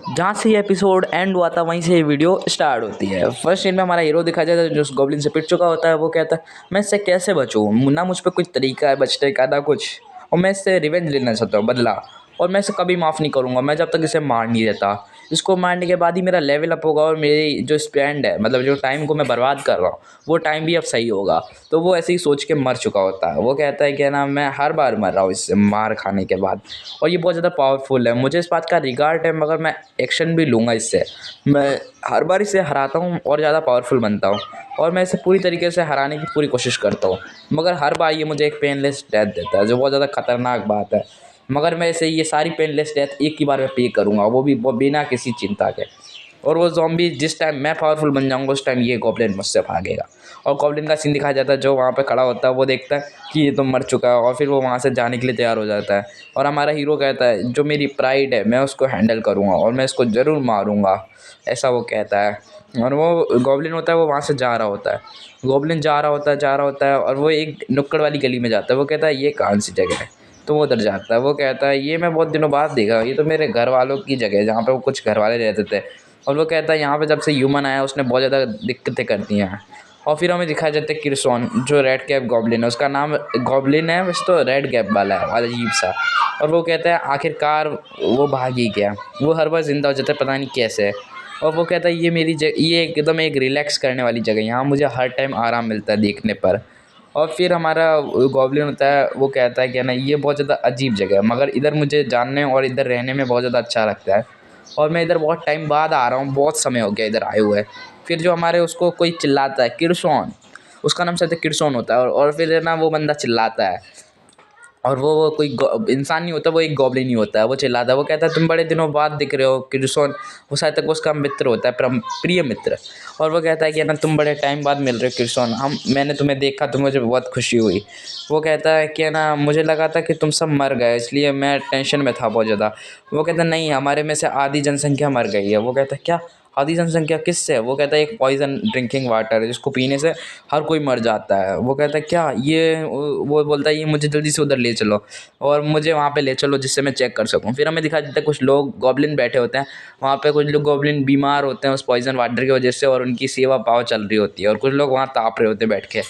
जहाँ से ये एपिसोड एंड हुआ था वहीं से ये वीडियो स्टार्ट होती है। फर्स्ट सीन में हमारा हीरो दिखाया जाता है जो उस गॉब्लिन से पिट चुका होता है। वो कहता है मैं इससे कैसे बचूँ, ना मुझ पर कुछ तरीका है बचने का ना कुछ, और मैं इससे रिवेंज लेना चाहता हूँ, बदला। और मैं इसे कभी माफ़ नहीं करूँगा, मैं जब तक इसे मार नहीं देता। इसको मारने के बाद ही मेरा लेवल अप होगा और मेरी जो स्पेंड है, मतलब जो टाइम को मैं बर्बाद कर रहा हूँ, वो टाइम भी अब सही होगा। तो वो ऐसे ही सोच के मर चुका होता है। वो कहता है कि ना मैं हर बार मर रहा हूँ इससे मार खाने के बाद, और ये बहुत ज़्यादा पावरफुल है। मुझे इस बात का रिगार्ड है, मगर मैं एक्शन भी लूँगा इससे। मैं हर बार इसे हराता हूँ और ज़्यादा पावरफुल बनता हूँ, और मैं इसे पूरी तरीके से हराने की पूरी कोशिश करता हूँ। मगर हर बार ये मुझे एक पेनलेस डेथ देता है, जो बहुत ज़्यादा खतरनाक बात है। मगर मैं इसे ये सारी पेनलेस डेथ एक ही बार में पे करूँगा, वो बिना किसी चिंता के। और वो ज़ॉम्बी जिस टाइम मैं पावरफुल बन जाऊँगा उस टाइम ये गॉब्लिन मुझसे भागेगा। और गॉब्लिन का सीन दिखाया जाता है, जो वहाँ पे खड़ा होता है वो देखता है कि ये तो मर चुका है, और फिर वो वहाँ से जाने के लिए तैयार हो जाता है। और हमारा हीरो कहता है जो मेरी प्राइड है मैं उसको हैंडल करूँगा और मैं इसको ज़रूर मारूँगा, ऐसा वो कहता है। और वो गॉब्लिन होता है वो वहाँ से जा रहा होता है। गॉब्लिन जा रहा होता है और वो एक नुक्कड़ वाली गली में जाता है। वो कहता है ये कौन सी जगह है, तो वो उधर जाता है। वो कहता है ये मैं बहुत दिनों बाद देखा, ये तो मेरे घर वालों की जगह है जहाँ पे वो कुछ घर वाले रहते थे। और वो कहता है यहाँ पे जब से ह्यूमन आया उसने बहुत ज़्यादा दिक्कतें कर दी हैं। और फिर हमें दिखाया जाता है किरसोन, जो रेड कैप गॉब्लिन है। उसका नाम गॉब्लिन है वैसे तो रेड कैप वाला है, अजीब सा। और वो कहता है आखिरकार वो भाग ही गया, वो हर बार ज़िंदा हो जाता है पता नहीं कैसे। और वो कहता है ये मेरी ये एकदम एक रिलैक्स करने वाली जगह है, यहाँ मुझे हर टाइम आराम मिलता है देखने पर। और फिर हमारा गॉब्लिन होता है वो कहता है कि ना ये बहुत ज़्यादा अजीब जगह है, मगर इधर मुझे जानने और इधर रहने में बहुत ज़्यादा अच्छा लगता है। और मैं इधर बहुत टाइम बाद आ रहा हूँ, बहुत समय हो गया इधर आए हुए। फिर जो हमारे उसको कोई चिल्लाता है, किरसोन, उसका नाम शायद किरसोन होता है। और फिर है ना वो बंदा चिल्लाता है, और वो कोई इंसान नहीं होता, वो एक गॉब्लिन ही होता है। वो चिल्लाता है, वो कहता है तुम बड़े दिनों बाद दिख रहे हो किरसोन। वो शायद तक उसका मित्र होता है, प्रिय मित्र। और वो कहता है कि ना तुम बड़े टाइम बाद मिल रहे हो किरसोन, मैंने तुम्हें देखा तो मुझे बहुत खुशी हुई। वो कहता है कि ना मुझे लगा था कि तुम सब मर गए, इसलिए मैं टेंशन में था बहुत ज़्यादा। वो कहता है नहीं, हमारे में से आधी जनसंख्या मर गई है। वो कहता है क्या, आधी जनसंख्या किससे? वो कहता है एक पॉइजन ड्रिंकिंग वाटर है जिसको पीने से हर कोई मर जाता है। वो कहता है क्या ये, वो बोलता है ये मुझे जल्दी से उधर ले चलो और मुझे वहाँ पे ले चलो जिससे मैं चेक कर सकूँ। फिर हमें दिखा देता है कुछ लोग गॉब्लिन बैठे होते हैं वहाँ पे, कुछ लोग गॉब्लिन बीमार होते हैं उस पॉइजन वाटर की वजह से, और उनकी सेवा पाव चल रही होती है, और कुछ लोग वहाँ ताप रहे होते हैं बैठ के।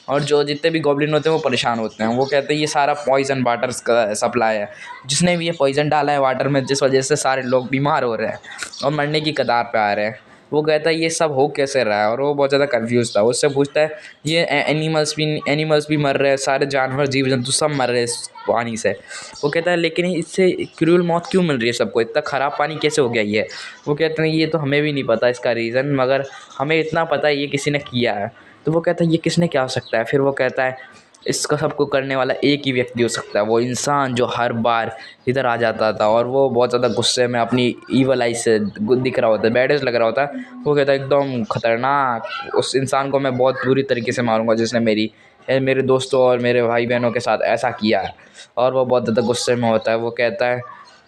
और जो जितने भी गॉब्लिन होते हैं वो परेशान होते हैं। वो कहते हैं ये सारा पॉइजन वाटर का सप्लाई है, जिसने भी ये पॉइजन डाला है वाटर में, जिस वजह से सारे लोग बीमार हो रहे हैं और मरने की कगार पे आ रहे हैं। वो कहता है ये सब हो कैसे रहा है, और वो बहुत ज़्यादा कंफ्यूज था। उससे पूछता है ये एनिमल्स भी मर रहे हैं, सारे जानवर जीव जंतु सब मर रहे हैं इस पानी से। वो कहता है लेकिन इससे क्रूर मौत क्यों मिल रही है सबको, इतना ख़राब पानी कैसे हो गया ये? वो कहते हैं ये तो हमें भी नहीं पता इसका रीज़न, मगर हमें इतना पता है ये किसी ने किया है। तो वो कहता है ये किसने क्या हो सकता है? फिर वो कहता है इसका सबको करने वाला एक ही व्यक्ति हो सकता है, वो इंसान जो हर बार इधर आ जाता था, और वो बहुत ज़्यादा गुस्से में अपनी ईवल आई से दिख रहा होता है, बैडेज लग रहा होता है। वो कहता है एकदम खतरनाक, उस इंसान को मैं बहुत बुरी तरीके से मारूंगा जिसने मेरे दोस्तों और मेरे भाई बहनों के साथ ऐसा किया है। और वो बहुत ज़्यादा गुस्से में होता है। वो कहता है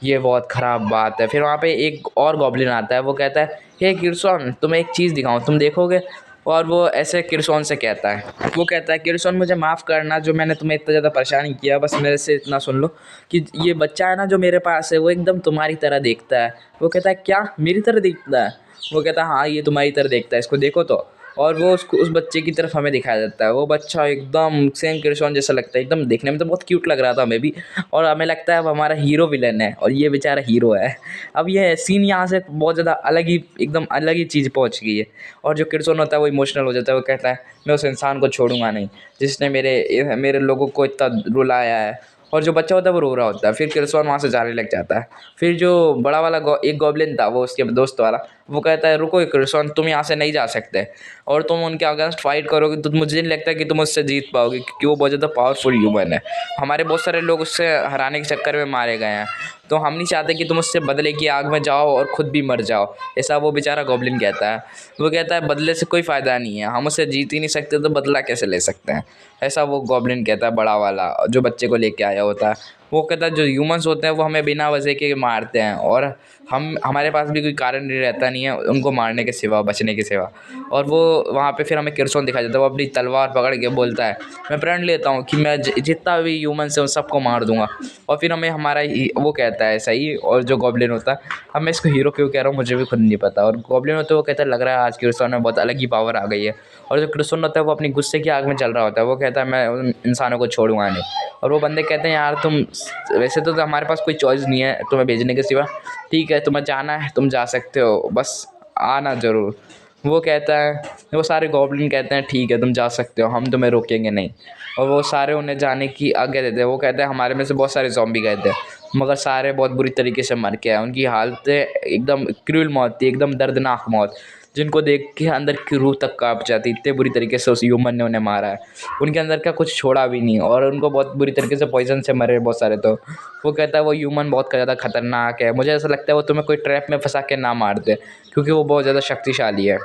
ये बहुत ख़राब बात है। फिर वहाँ पे एक और गॉब्लिन आता है। वो कहता है हे किरसोन, तुम्हें एक चीज़ दिखाऊं, तुम देखोगे? और वो ऐसे किरसोन से कहता है, वो कहता है किरसोन मुझे माफ़ करना जो मैंने तुम्हें इतना ज़्यादा परेशान किया, बस मेरे से इतना सुन लो कि ये बच्चा है ना जो मेरे पास है वो एकदम तुम्हारी तरह देखता है। वो कहता है क्या, मेरी तरह दिखता है? वो कहता है हाँ ये तुम्हारी तरह देखता है, इसको देखो तो। और वो उसको उस बच्चे की तरफ हमें दिखाया जाता है। वो बच्चा एकदम सेम किरसोन जैसा लगता है, एकदम देखने में तो बहुत क्यूट लग रहा था हमें भी, और हमें लगता है अब हमारा हीरो विलन है और ये बेचारा हीरो है। अब ये सीन यहाँ से बहुत ज़्यादा अलग ही, एकदम अलग ही चीज़ पहुँच गई है। और जो किरसोन होता है वो इमोशनल हो जाता है। वो कहता है मैं उस इंसान को छोड़ूंगा नहीं जिसने मेरे मेरे लोगों को इतना रुलाया है। और जो बच्चा होता है वो रो रहा होता है। फिर किरसोन वहाँ से जाने लग जाता है। फिर जो बड़ा वाला एक गॉब्लिन था, वो उसके दोस्त वाला, वो कहता है रुको किरसोन, तुम यहाँ से नहीं जा सकते, और तुम उनके अगेंस्ट फाइट करोगे तो मुझे नहीं लगता कि तुम उससे जीत पाओगे, क्योंकि वो बहुत ज़्यादा पावरफुल ह्यूमन है। हमारे बहुत सारे लोग उससे हराने के चक्कर में मारे गए हैं, तो हम नहीं चाहते कि तुम उससे बदले की आग में जाओ और ख़ुद भी मर जाओ, ऐसा वो बेचारा गॉब्लिन कहता है। वो कहता है बदले से कोई फ़ायदा नहीं है, हम उससे जीत ही नहीं सकते तो बदला कैसे ले सकते हैं, ऐसा वो गॉब्लिन कहता है, बड़ा वाला जो बच्चे को लेके आया होता है। वो कहता है जो ह्यूमंस होते हैं वो हमें बिना वजह के मारते हैं, और हमारे पास भी कोई कारण नहीं रहता नहीं है उनको मारने के सिवा, बचने के सिवा। और वो वहाँ पे फिर हमें किरसोन दिखाई देता है, वो अपनी तलवार पकड़ के बोलता है मैं प्रण लेता हूँ कि मैं जितना भी ह्यूमंस है उन सबको मार दूंगा। और फिर हमें हमारा वो कहता है सही, और जो गॉब्लिन होता है, अब मैं इसको हीरो क्यों कह रहा हूँ मुझे भी खुद नहीं पता। और गॉब्लिन होता है वो कहता है लग रहा है आज किरसोन में बहुत अलग ही पावर आ गई है। और जो किरसोन होता है वो अपनी गुस्से की आग में चल रहा होता है, वो कहता है मैं उन इंसानों को छोड़ूंगा नहीं। और वो बंदे कहते हैं यार तुम वैसे तो हमारे पास कोई चॉइस नहीं है तुम्हें भेजने के सिवा, ठीक है तुम्हें जाना है तुम जा सकते हो, बस आना ज़रूर। वो कहता है, वो सारे गॉब्लिन कहते हैं ठीक है तुम जा सकते हो, हम तुम्हें रोकेंगे नहीं। और वो सारे उन्हें जाने की आज्ञा देते हैं। वो कहते हैं हमारे में से बहुत सारे ज़ॉम्बी गए थे मगर सारे बहुत बुरी तरीके से मर के आए, उनकी हालतें एकदम क्रूर मौत थी, एकदम दर्दनाक मौत, जिनको देख के अंदर की रूह तक काँप जाती, इतने बुरी तरीके से उस ह्यूमन ने उन्हें मारा है। उनके अंदर का कुछ छोड़ा भी नहीं, और उनको बहुत बुरी तरीके से पॉइजन से मरे बहुत सारे। तो वो कहता है वो ह्यूमन बहुत ज़्यादा खतरनाक है, मुझे ऐसा लगता है वो तुम्हें कोई ट्रैप में फंसा के ना मार दे, क्योंकि वो बहुत ज़्यादा शक्तिशाली है।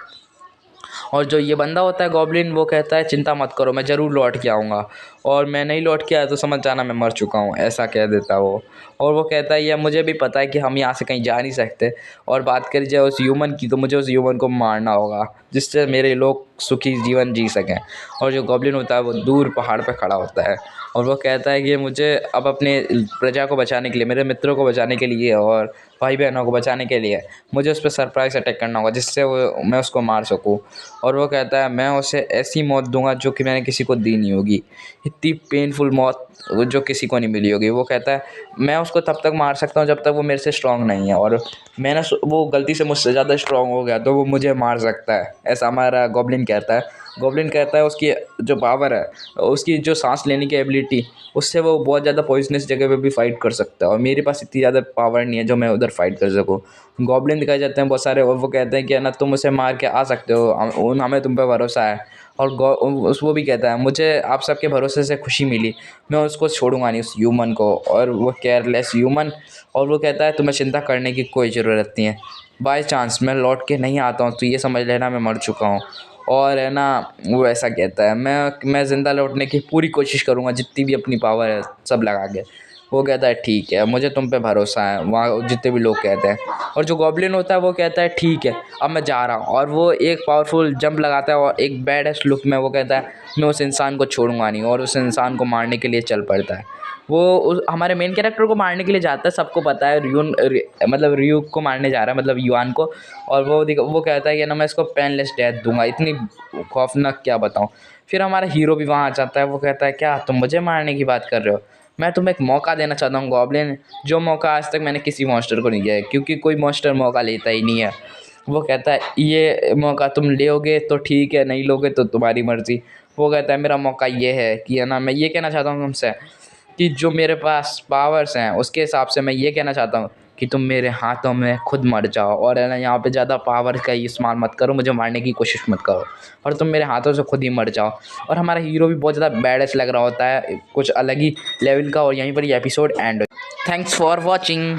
और जो ये बंदा होता है गॉब्लिन, वो कहता है चिंता मत करो मैं ज़रूर लौट के आऊँगा, और मैं नहीं लौट के आया तो समझ जाना मैं मर चुका हूँ, ऐसा कह देता वो। और वो कहता है यह मुझे भी पता है कि हम यहाँ से कहीं जा नहीं सकते, और बात करी जाए उस ह्यूमन की तो मुझे उस ह्यूमन को मारना होगा जिससे मेरे लोग सुखी जीवन जी सकें। और जो गॉब्लिन होता है वो दूर पहाड़ पर खड़ा होता है, और वो कहता है कि मुझे अब अपने प्रजा को बचाने के लिए, मेरे मित्रों को बचाने के लिए और भाई बहनों को बचाने के लिए मुझे उस पर सरप्राइज़ अटैक करना होगा जिससे वो मैं उसको मार सकूं। और वो कहता है मैं उसे ऐसी मौत दूंगा जो कि मैंने किसी को दी नहीं होगी, इतनी पेनफुल मौत जो किसी को नहीं मिली होगी। वो कहता है मैं उसको तब तक मार सकता हूँ जब तक वो मेरे से स्ट्रांग नहीं है, और मैंने वो गलती से मुझसे ज़्यादा स्ट्रांग हो गया तो वो मुझे मार सकता है, ऐसा हमारा गॉब्लिन कहता है। गॉब्लिन कहता है उसकी जो पावर है, उसकी जो सांस लेने की एबिलिटी, उससे वो बहुत ज़्यादा पॉइजनस जगह पे भी फाइट कर सकता है, और मेरे पास इतनी ज़्यादा पावर नहीं है जो मैं उधर फाइट कर सकूँ। गॉब्लिन दिखाए जाते हैं बहुत सारे, और वो कहते हैं कि ना तुम उसे मार के आ सकते हो, हमें तुम पे भरोसा है। और वो भी कहता है मुझे आप सबके भरोसे से खुशी मिली, मैं उसको छोड़ूंगा नहीं उस ह्यूमन को, और वो केयरलेस ह्यूमन। और वो कहता है तुम्हें चिंता करने की कोई ज़रूरत नहीं है, बाय चांस मैं लौट के नहीं आता हूँ तो ये समझ लेना मैं मर चुका हूँ। और है ना, वो ऐसा कहता है मैं ज़िंदा लौटने की पूरी कोशिश करूँगा, जितनी भी अपनी पावर है सब लगा के। वो कहता है ठीक है मुझे तुम पे भरोसा है, वहाँ जितने भी लोग कहते हैं। और जो गॉब्लिन होता है वो कहता है ठीक है अब मैं जा रहा हूँ, और वो एक पावरफुल जंप लगाता है और एक बैड लुक में वो कहता है मैं उस इंसान को छोड़ूंगा नहीं, और उस इंसान को मारने के लिए चल पड़ता है। वो हमारे मेन कैरेक्टर को मारने के लिए जाता है, सबको पता है मतलब रियू को मारने जा रहा है, मतलब युआन को। और वो कहता है कि ना मैं इसको पेनलेस डेथ दूंगा, इतनी खौफनाक क्या बताऊँ। फिर हमारा हीरो भी वहाँ आ जाता है, वो कहता है क्या तुम मुझे मारने की बात कर रहे हो, मैं तुम्हें एक मौका देना चाहता हूँ गॉब्लिन, जो मौका आज तक मैंने किसी मॉन्स्टर को नहीं दिया है, क्योंकि कोई मॉन्स्टर मौका लेता ही नहीं है। वो कहता है ये मौका तुम लोगे तो ठीक है, नहीं लोगे तो तुम्हारी मर्ज़ी। वो कहता है मेरा मौका ये है कि है ना मैं ये कहना चाहता हूँ तुमसे कि जो मेरे पास पावर्स हैं उसके हिसाब से मैं ये कहना चाहता हूँ कि तुम मेरे हाथों में खुद मर जाओ, और है ना यहाँ पे ज़्यादा पावर का इस्तेमाल मत करो, मुझे मारने की कोशिश मत करो, और तुम मेरे हाथों से खुद ही मर जाओ। और हमारा हीरो भी बहुत ज़्यादा बैडस लग रहा होता है, कुछ अलग ही लेवल का। और यहीं पर ये episode and. Thanks for watching.